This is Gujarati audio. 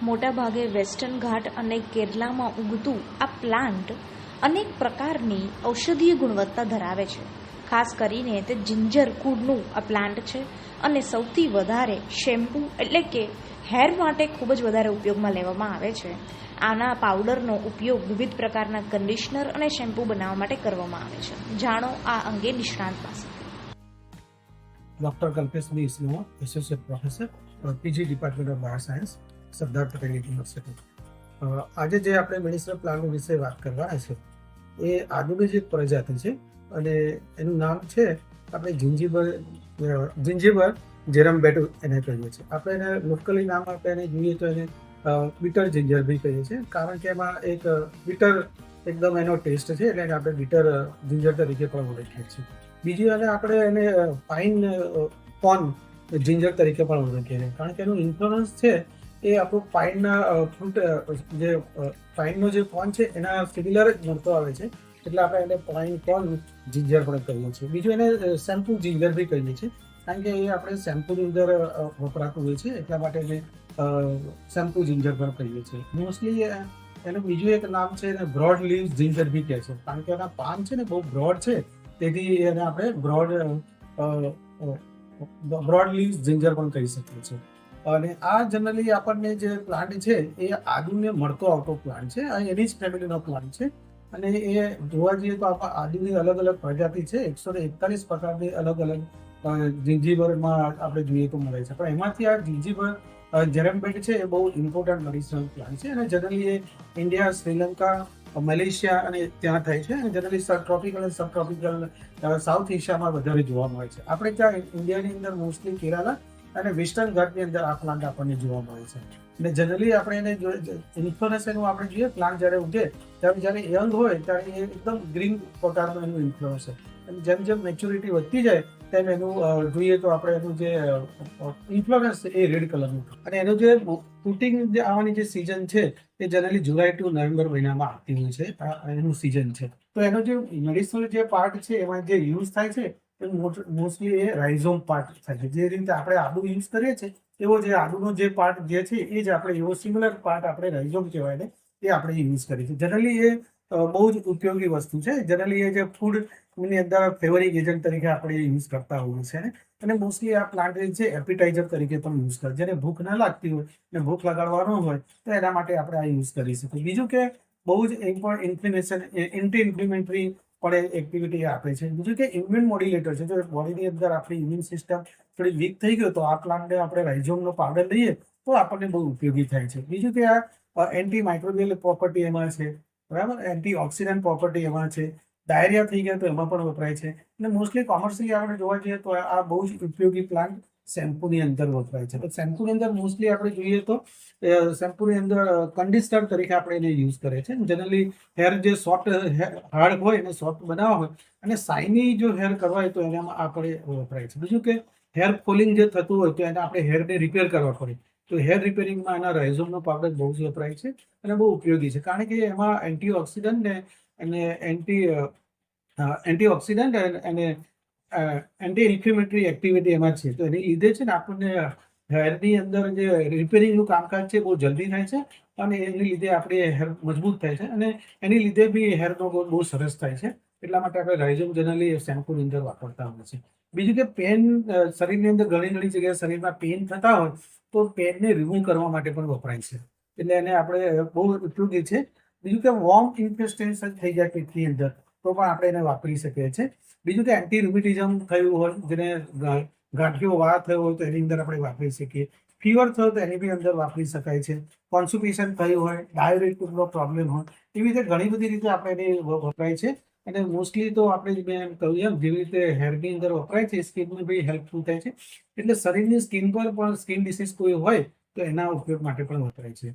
મોટાભાગે વેસ્ટર્ન ઘાટ અને કેરલામાં ઉગતું આ પ્લાન્ટ અનેક પ્રકારની ઔષધીય ગુણવત્તા ધરાવે છે. ખાસ કરીને તે જિંજર કુડનું આ પ્લાન્ટ છે અને સૌથી વધારે શેમ્પૂ એટલે કે હેર માટે ખૂબ જ વધારે ઉપયોગમાં લેવામાં આવે છે. આના પાવડરનો ઉપયોગ વિવિધ પ્રકારના કન્ડિશનર અને શેમ્પૂ બનાવવા માટે કરવામાં આવે છે. જાણો આ અંગે નિષ્ણાંત પાસે. Doctor Kalpesh B Islo, associate professor, PG department of bioscience, Sardar Patel University. આજે જે આપણે મેડિસિનલ પ્લાન્ટ વિશે વાત કરવાના છે એ આદુની જે પ્રજાતિ છે અને એનું નામ છે આપણે જિંજીબર જેરમબેટુ એને કહીએ છીએ. આપણે એને લોકલી નામ આપણે એને જોઈએ તો એને બીટર જિંજર બી કહીએ છીએ, કારણ કે એમાં એક બીટર એકદમ એનો ટેસ્ટ છે એટલે આપણે બીટર જિંજર તરીકે પણ ઓળખીએ છીએ. બીજી અને આપણે એને પાઇન કોર્ન જિંજર તરીકે પણ ઓળખીએ છીએ, કારણ કે એનું ઇન્ફ્લુઅન્સ છે એ આપણું પાઇનના ફ્રૂટ જે પાઇનનો જે કોર્ન છે એના સિમિલર જ મળતો આવે છે, એટલે આપણે એને પાઇન કોર્ન જિંજર પણ કહીએ છીએ. બીજું એને શેમ્પૂ જિંજર બી કહીએ છીએ, કારણ કે એ આપણે શેમ્પૂની અંદર વપરાતું હોય છે, એટલા માટે એને શેમ્પૂ જિંજર પણ કહીએ છીએ. મોસ્ટલી એનું બીજું એક નામ છે એને બ્રોડ લીવ્સ જિંજર બી કહે છે, કારણ કે એના પાન છે ને બહુ બ્રોડ છે, તેથી એને આપણે બ્રોડ લીવ્સ જિંજર પણ કહી શકીએ છીએ. અને આ જનરલી આપણને જે પ્લાન્ટ છે એ આદુને મળતો આવતો પ્લાન્ટ છે, આ એની જ ફેમિલીનો પ્લાન્ટ છે. અને એ જોવા જઈએ તો આદુની અલગ અલગ પ્રજાતિ છે, 141 પ્રકારની અલગ અલગ જિંજીબરમાં આપણે જોઈએ તો મળે છે. પણ એમાંથી આ જિંજીબર જેરમબેટ છે એ બહુ ઇમ્પોર્ટન્ટ મેડિસિનલ પ્લાન્ટ છે અને જનરલી એ ઇન્ડિયા, શ્રીલંકા, મલેશિયા અને ત્યાં થાય છે. અને જનરલી ટ્રોપિકલ અને સબટ્રોપિકલ સાઉથ એશિયામાં વધારે જોવા મળે છે. આપણે ત્યાં ઇન્ડિયાની અંદર મોસ્ટલી કેરાલા અને વેસ્ટર્ન ઘાટની અંદર આ પ્લાન્ટ આપણને જોવા મળે છે. અને જનરલી આપણે એને ઇન્ફ્લોરન્સ એનું આપણે જોઈએ પ્લાન્ટ જ્યારે ઉગે ત્યારે જ્યારે યંગ હોય ત્યારે એ એકદમ ગ્રીન પ્રકારનું એનું ઇન્ફ્લોરન્સ છે, અને જેમ જેમ મેચ્યોરિટી વધતી જાય તેમ એનું જોઈએ તો આપણે એનું જે ઇન્ફ્લોરન્સ છે એ રેડ કલરનું, અને એનું જે ફ્રૂટિંગ જે આવવાની જે સિઝન છે એ જનરલી જુલાઈ ટુ નવેમ્બર મહિનામાં આવતી હોય છે, એનું સિઝન છે. તો એનો જે મેડિસિનલ જે પાર્ટ છે એમાં જે યુઝ થાય છે મોસ્ટલી એ રાઇઝોમ પાર્ટ થાય છે. જે રીતે આપણે આદુ યુઝ કરીએ છીએ એવો જે આદુનો જે પાર્ટ જે છે એ જ આપણે એવો સિમિલર પાર્ટ આપણે રાઇઝોમ કહેવાય ને એ આપણે યુઝ કરીએ છીએ. જનરલી એ બહુ જ ઉપયોગી વસ્તુ છે. જનરલી એ જે ફૂડની અંદર ફ્લેવરિંગ એજન્ટ તરીકે આપણે યુઝ કરતા હોઈએ છીએ. અને મોસ્ટલી આ પ્લાન્ટ જે છે એપિટાઇઝર તરીકે પણ યુઝ કરે, જેને ભૂખ ના લાગતી હોય અને ભૂખ લગાડવાનો હોય તો એના માટે આપણે આ યુઝ કરી શકીએ. બીજું કે બહુ જ ઇન્ફ્લેમેશન એન્ટી ઇન્ફ્લેમેટરી પણ એક્ટિવિટી આપે છે. બીજું કે ઇમ્યુન મોડ્યુલેટર છે. જો બોડીની અંદર આપણી ઇમ્યુન સિસ્ટમ થોડી વીક થઈ ગયો તો આ પ્લાન્ટને આપણે રાઇઝોમનો પાવડર લઈએ તો આપણને બહુ ઉપયોગી થાય છે. બીજું કે આ એન્ટી માઇક્રોબિયલ પ્રોપર્ટી એમાં છે, બરાબર, એન્ટી ઓક્સિડન્ટ પ્રોપર્ટી એમાં છે. ડાયરિયા થઈ ગયા તો એમાં પણ વપરાય છે. અને મોસ્ટલી કોમર્શિયલી આપણે જોવા જઈએ તો આ બહુ જ ઉપયોગી પ્લાન્ટ શેમ્પૂની અંદર વપરાય છે. તો શેમ્પૂની અંદર મોસ્ટલી આપણે જોઈએ તો શેમ્પૂની અંદર કન્ડિશનર તરીકે આપણે એને યુઝ કરે છે. જનરલી હેર જે સોફ્ટ હાર્ડ હોય એને સોફ્ટ બનાવવા હોય અને શાઇની જો હેર કરવા હોય તો એનામાં આપણે વપરાય છે. બીજું કે હેર ફોલિંગ જે થતું હોય તો એને આપણે હેરને રિપેર કરવા પડે તો હેર રિપેરિંગમાં એના રાઇઝોમનો પાવડર બહુ જ વપરાય છે અને બહુ ઉપયોગી છે, કારણ કે એમાં એન્ટીઓક્સિડન્ટ ને અને એન્ટીઓક્સિડન્ટ અને એન્ટી ઇન્ફ્લેમેટરી એક્ટિવિટી એમાં છે. તો એની લીધે છે ને આપણને હેરની અંદર જે રિપેરિંગનું કામકાજ છે બહુ જલ્દી થાય છે અને એની લીધે આપણી હેર મજબૂત થાય છે અને એની લીધે બી હેરનો ગ્રોથ બહુ સરસ થાય છે. એટલા માટે આપણે રાઇઝોમ જનરલી શેમ્પૂની અંદર વાપરતા હોય છે. બીજું કે પેન શરીરની અંદર ઘણી જગ્યાએ શરીરમાં પેન થતા હોય તો પેનને રિમૂવ કરવા માટે પણ વપરાય છે, એટલે એને આપણે બહુ ઉપયોગી છે. બીજું કે વોર્મ ઇન્ફેસ્ટેશન થઈ જાય પેટની અંદર તો પણ આપણે એને વાપરી શકીએ છીએ. બીજું કે એન્ટી રૂમેટિઝમ થયું હોય, જેને ગાંઠિયો વા થયો હોય તો એની અંદર આપણે વાપરી શકીએ. ફીવર થયો તો એની બી અંદર વાપરી શકાય છે. કોન્સ્ટિપેશન થયું હોય, ડાયાબિટીસનો પ્રોબ્લેમ હોય, એવી રીતે ઘણી બધી રીતે આપણે એને વપરાય છે. અને મોસ્ટલી તો આપણે મેં એમ કહ્યું એમ જેવી રીતે હેરની અંદર વપરાય છે સ્કિનને બી હેલ્પફુલ થાય છે, એટલે શરીરની સ્કિન પર પણ સ્કિન ડિસીઝ કોઈ હોય તો એના ઉપયોગ માટે પણ વપરાય છે.